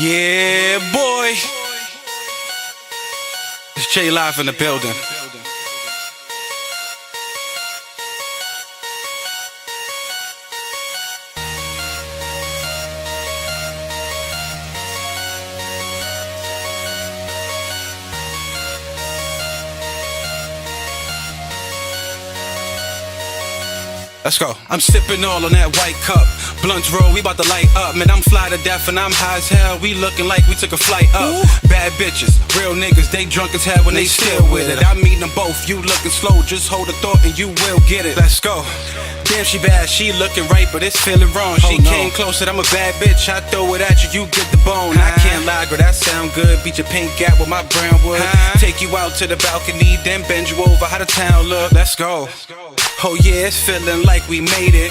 Yeah, boy. It's J Live in the building. Let's go. I'm sipping all on that white cup. Blunts roll, we bout to light up. Man, I'm fly to death and I'm high as hell. We looking like we took a flight up. Ooh. Bad bitches, real niggas, they drunk as hell when they still with it. I mean them both, you looking slow, just hold a thought and you will get it. Let's go. Damn, she bad, she looking right, but it's feeling wrong. She came close, said I'm a bad bitch. I throw it at you, you get the bone. I can't lie, girl, that sound good. Beat your pink gap with my brown wood. Take you out to the balcony, then bend you over. How the town look? Let's go. Oh yeah, it's feeling like we made it.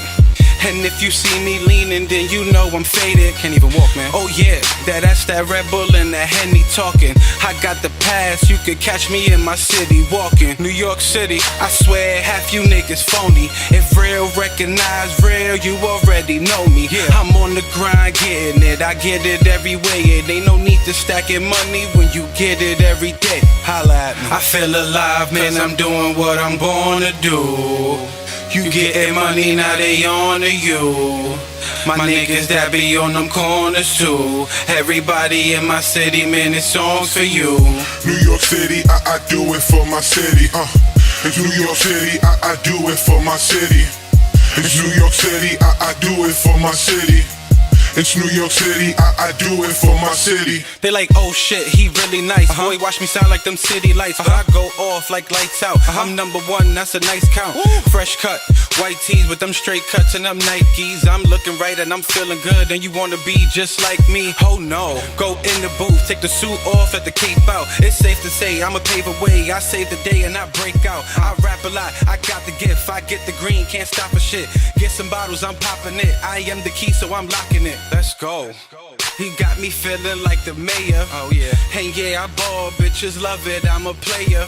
And if you see me leaning, then you know I'm faded. Can't even walk, man. Oh yeah, that's that Red Bull and that Henny talking. I got the pass, you could catch me in my city walking. New York City, I swear half you niggas phony. If real recognize real, you already know me. Yeah. I'm on the grind getting it, I get it every way. It ain't no need to stacking money when you get it every day. Holla at me. I feel alive, man, I'm doing what I'm born to do. You getting money, now they on to you. My niggas that be on them corners too. Everybody in my city, man, it's songs for you. New York City, I do it for my city. It's New York City, I do it for my city. It's New York City, I do it for my city. It's New York City, I do it for my city. They like, oh shit, he really nice. Boy, watch me sound like them city lights. But I go off like lights out. I'm number one, that's a nice count. Fresh cut, white tees with them straight cuts and them Nikes. I'm looking right and I'm feeling good. And you wanna be just like me? Oh no. Go in the booth, take the suit off at the cape out. It's safe to say I'ma pave a way. I save the day and I break out. I rap a lot, I got the gift. I get the green, can't stop for shit. Get some bottles, I'm popping it. I am the key, so I'm locking it. Let's go. He got me feeling like the mayor. Oh yeah. And yeah, I ball, bitches love it. I'm a player.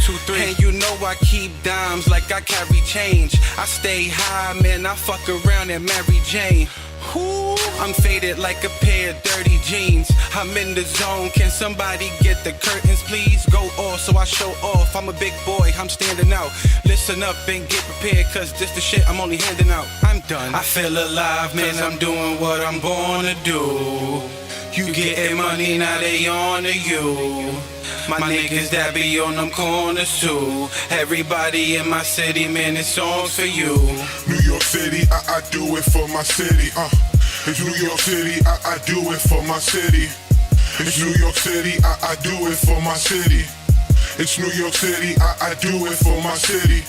2, 3. And you know I keep dimes like I carry change. I stay high, man. I fuck around and Mary Jane. Ooh, I'm faded like a pair of dirty jeans. I'm in the zone. Can somebody get the curtains, please? Go off so I show off. I'm a big boy, I'm standing out. Listen up and get prepared, cause this the shit I'm only handing out. I'm done. I feel alive, man. I'm doing what I'm born to do. You getting money, now they on to you. My niggas that be on them corners too. Everybody in my city, man, it's songs for you. New York City, I do it for my city. It's New York City, I do it for my city. It's New York City, I do it for my city. It's New York City, I do it for my city.